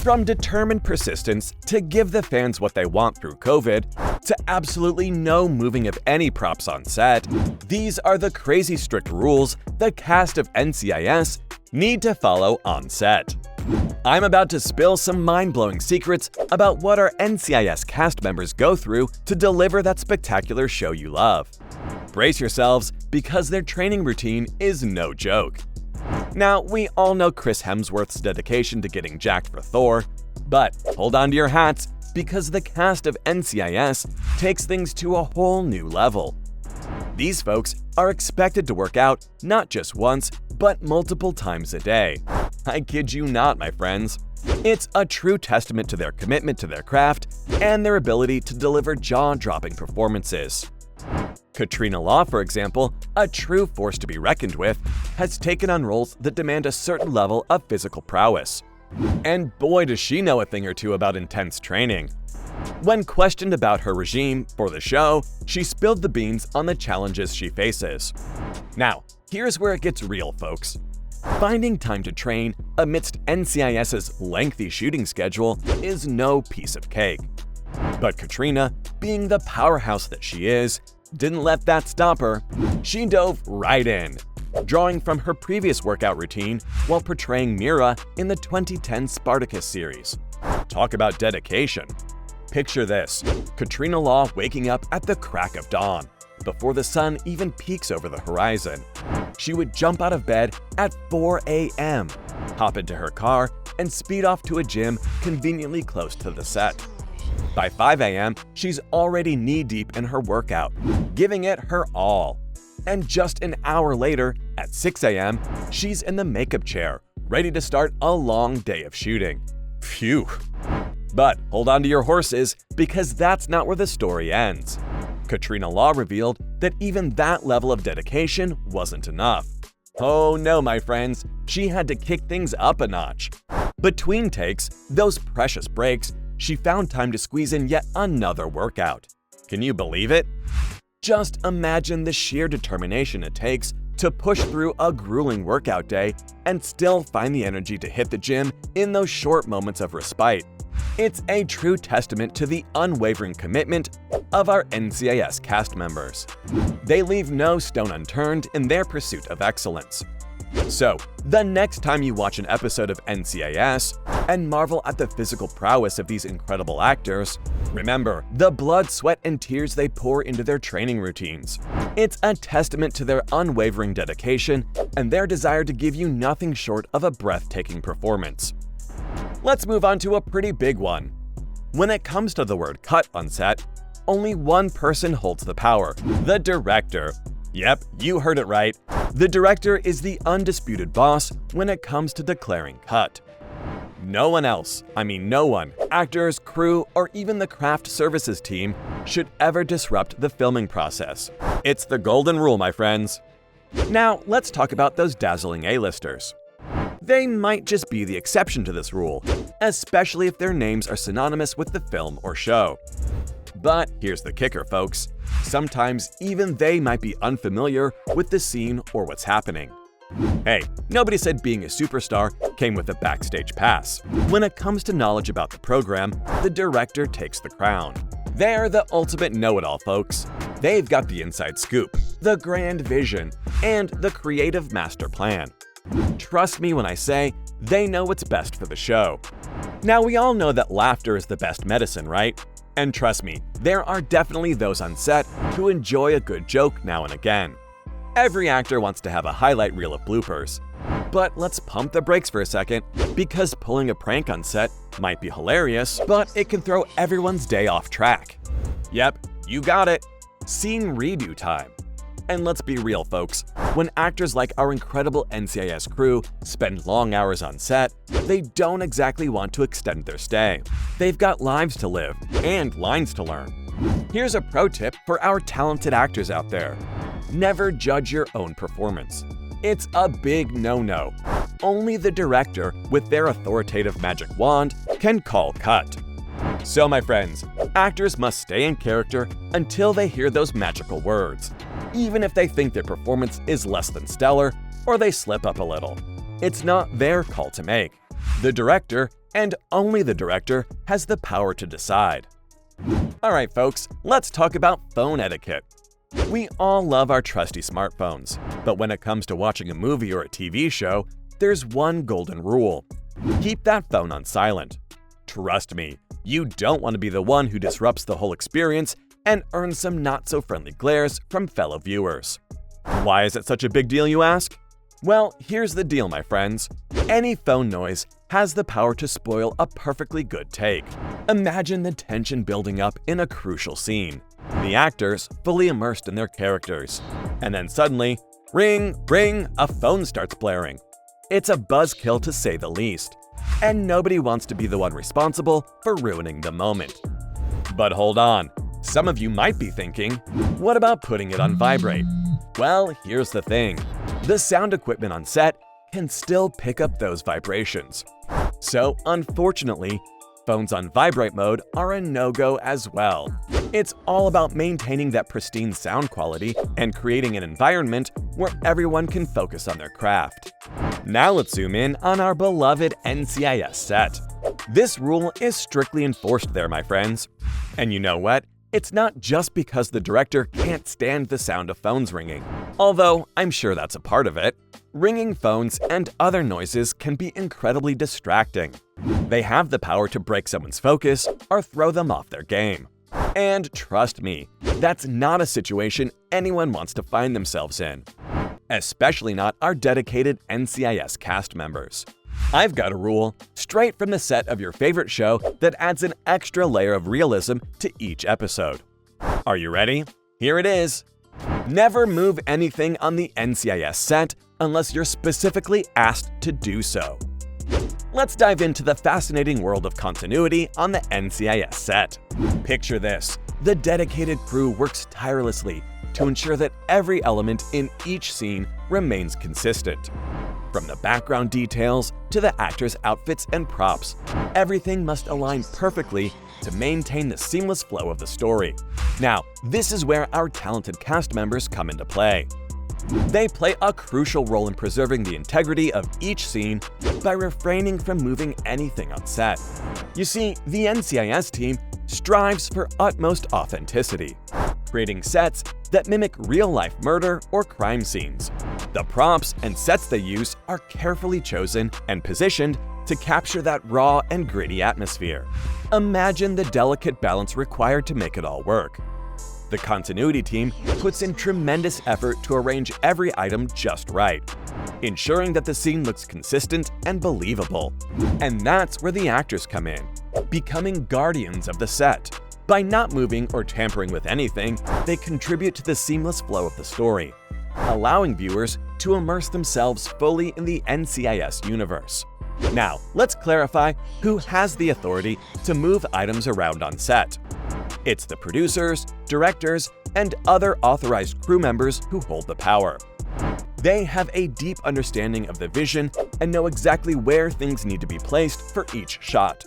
From determined persistence to give the fans what they want through COVID, to absolutely no moving of any props on set, these are the crazy strict rules the cast of NCIS need to follow on set. I'm about to spill some mind-blowing secrets about what our NCIS cast members go through to deliver that spectacular show you love. Brace yourselves, because their training routine is no joke. Now, we all know Chris Hemsworth's dedication to getting jacked for Thor, but hold on to your hats, because the cast of NCIS takes things to a whole new level. These folks are expected to work out not just once, but multiple times a day. I kid you not, my friends. It's a true testament to their commitment to their craft and their ability to deliver jaw-dropping performances. Katrina Law, for example, a true force to be reckoned with, has taken on roles that demand a certain level of physical prowess. And boy, does she know a thing or two about intense training. When questioned about her regime for the show, she spilled the beans on the challenges she faces. Now, here's where it gets real, folks. Finding time to train amidst NCIS's lengthy shooting schedule is no piece of cake. But Katrina, being the powerhouse that she is, didn't let that stop her. She dove right in, drawing from her previous workout routine while portraying Mira in the 2010 Spartacus series. Talk about dedication. Picture this: Katrina Law waking up at the crack of dawn, before the sun even peaks over the horizon. She would jump out of bed at 4 a.m., hop into her car, and speed off to a gym conveniently close to the set. By 5 a.m., she's already knee-deep in her workout, giving it her all. And just an hour later, at 6 a.m., she's in the makeup chair, ready to start a long day of shooting. Phew. But hold on to your horses, because that's not where the story ends. Katrina Law revealed that even that level of dedication wasn't enough. Oh no, my friends, she had to kick things up a notch. Between takes, those precious breaks, she found time to squeeze in yet another workout. Can you believe it? Just imagine the sheer determination it takes to push through a grueling workout day and still find the energy to hit the gym in those short moments of respite. It's a true testament to the unwavering commitment of our NCIS cast members. They leave no stone unturned in their pursuit of excellence. So, the next time you watch an episode of NCIS and marvel at the physical prowess of these incredible actors, remember the blood, sweat, and tears they pour into their training routines. It's a testament to their unwavering dedication and their desire to give you nothing short of a breathtaking performance. Let's move on to a pretty big one. When it comes to the word cut on set, only one person holds the power: the director. Yep, you heard it right. The director is the undisputed boss when it comes to declaring cut. No one else, no one, actors, crew, or even the craft services team, should ever disrupt the filming process. It's the golden rule, my friends. Now, let's talk about those dazzling A-listers. They might just be the exception to this rule, especially if their names are synonymous with the film or show. But here's the kicker, folks. Sometimes even they might be unfamiliar with the scene or what's happening. Hey, nobody said being a superstar came with a backstage pass. When it comes to knowledge about the program, the director takes the crown. They're the ultimate know-it-all, folks. They've got the inside scoop, the grand vision, and the creative master plan. Trust me when I say they know what's best for the show. Now, we all know that laughter is the best medicine, right? And trust me, there are definitely those on set who enjoy a good joke now and again. Every actor wants to have a highlight reel of bloopers. But let's pump the brakes for a second, because pulling a prank on set might be hilarious, but it can throw everyone's day off track. Yep, you got it. Scene redo time. And let's be real, folks. When actors like our incredible NCIS crew spend long hours on set, they don't exactly want to extend their stay. They've got lives to live and lines to learn. Here's a pro tip for our talented actors out there. Never judge your own performance. It's a big no-no. Only the director, with their authoritative magic wand, can call cut. So, my friends, actors must stay in character until they hear those magical words, even if they think their performance is less than stellar or they slip up a little. It's not their call to make. The director and only the director has the power to decide. Alright folks, let's talk about phone etiquette. We all love our trusty smartphones, but when it comes to watching a movie or a TV show, there's one golden rule. Keep that phone on silent. Trust me, you don't want to be the one who disrupts the whole experience and earns some not-so-friendly glares from fellow viewers. Why is it such a big deal, you ask? Well, here's the deal, my friends. Any phone noise has the power to spoil a perfectly good take. Imagine the tension building up in a crucial scene. The actors fully immersed in their characters. And then suddenly, ring, ring, a phone starts blaring. It's a buzzkill to say the least. And nobody wants to be the one responsible for ruining the moment. But hold on. Some of you might be thinking, what about putting it on vibrate? Well, here's the thing. The sound equipment on set can still pick up those vibrations. So, unfortunately, phones on vibrate mode are a no-go as well. It's all about maintaining that pristine sound quality and creating an environment where everyone can focus on their craft. Now let's zoom in on our beloved NCIS set. This rule is strictly enforced there, my friends. And you know what? It's not just because the director can't stand the sound of phones ringing, although I'm sure that's a part of it. Ringing phones and other noises can be incredibly distracting. They have the power to break someone's focus or throw them off their game. And trust me, that's not a situation anyone wants to find themselves in. Especially not our dedicated NCIS cast members. I've got a rule straight from the set of your favorite show that adds an extra layer of realism to each episode. Are you ready? Here it is. Never move anything on the NCIS set unless you're specifically asked to do so. Let's dive into the fascinating world of continuity on the NCIS set. Picture this. The dedicated crew works tirelessly to ensure that every element in each scene remains consistent. From the background details to the actors' outfits and props, everything must align perfectly to maintain the seamless flow of the story. Now, this is where our talented cast members come into play. They play a crucial role in preserving the integrity of each scene by refraining from moving anything on set. You see, the NCIS team strives for utmost authenticity, creating sets that mimic real-life murder or crime scenes. The props and sets they use are carefully chosen and positioned to capture that raw and gritty atmosphere. Imagine the delicate balance required to make it all work. The continuity team puts in tremendous effort to arrange every item just right, ensuring that the scene looks consistent and believable. And that's where the actors come in, becoming guardians of the set. By not moving or tampering with anything, they contribute to the seamless flow of the story, allowing viewers to immerse themselves fully in the NCIS universe. Now, let's clarify who has the authority to move items around on set. It's the producers, directors, and other authorized crew members who hold the power. They have a deep understanding of the vision and know exactly where things need to be placed for each shot.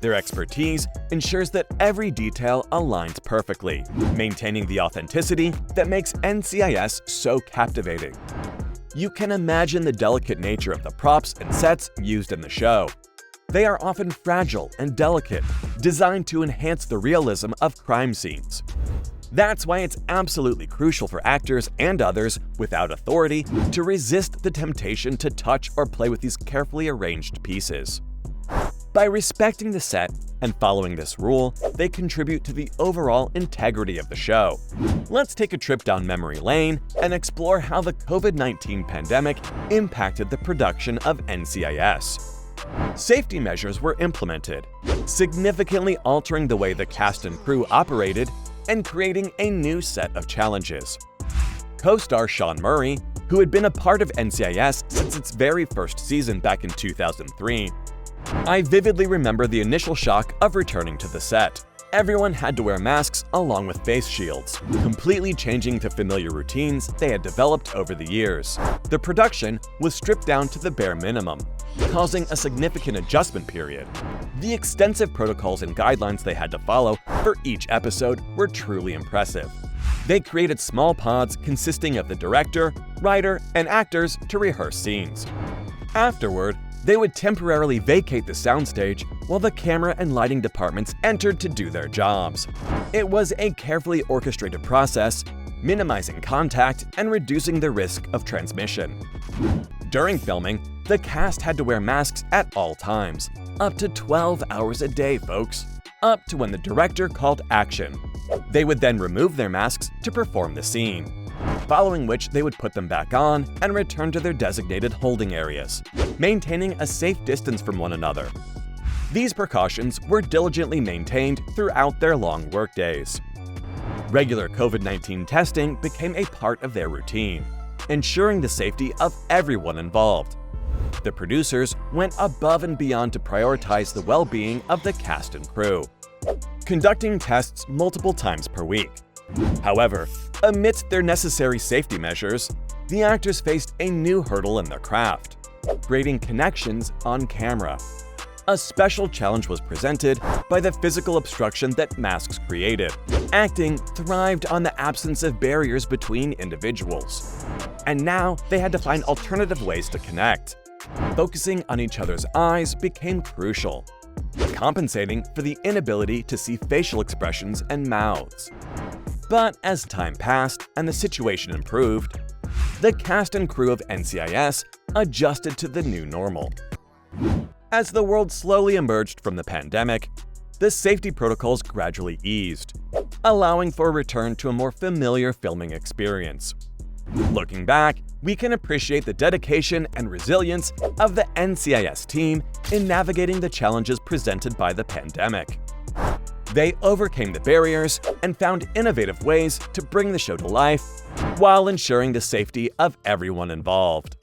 Their expertise ensures that every detail aligns perfectly, maintaining the authenticity that makes NCIS so captivating. You can imagine the delicate nature of the props and sets used in the show. They are often fragile and delicate, designed to enhance the realism of crime scenes. That's why it's absolutely crucial for actors and others without authority to resist the temptation to touch or play with these carefully arranged pieces. By respecting the set and following this rule, they contribute to the overall integrity of the show. Let's take a trip down memory lane and explore how the COVID-19 pandemic impacted the production of NCIS. Safety measures were implemented, significantly altering the way the cast and crew operated and creating a new set of challenges. Co-star Sean Murray, who had been a part of NCIS since its very first season back in 2003, I vividly remember the initial shock of returning to the set. Everyone had to wear masks along with face shields, completely changing the familiar routines they had developed over the years. The production was stripped down to the bare minimum, causing a significant adjustment period. The extensive protocols and guidelines they had to follow for each episode were truly impressive. They created small pods consisting of the director, writer, and actors to rehearse scenes. Afterward, They would temporarily vacate the soundstage while the camera and lighting departments entered to do their jobs. It was a carefully orchestrated process, minimizing contact and reducing the risk of transmission. During filming, the cast had to wear masks at all times, up to 12 hours a day, folks, up to when the director called action. They would then remove their masks to perform the scene, following which they would put them back on and return to their designated holding areas, maintaining a safe distance from one another. These precautions were diligently maintained throughout their long workdays. Regular COVID-19 testing became a part of their routine, ensuring the safety of everyone involved. The producers went above and beyond to prioritize the well-being of the cast and crew, conducting tests multiple times per week. However, amidst their necessary safety measures, the actors faced a new hurdle in their craft: creating connections on camera. A special challenge was presented by the physical obstruction that masks created. Acting thrived on the absence of barriers between individuals, and now they had to find alternative ways to connect. Focusing on each other's eyes became crucial, compensating for the inability to see facial expressions and mouths. But as time passed and the situation improved, the cast and crew of NCIS adjusted to the new normal. As the world slowly emerged from the pandemic, the safety protocols gradually eased, allowing for a return to a more familiar filming experience. Looking back, we can appreciate the dedication and resilience of the NCIS team in navigating the challenges presented by the pandemic. They overcame the barriers and found innovative ways to bring the show to life while ensuring the safety of everyone involved.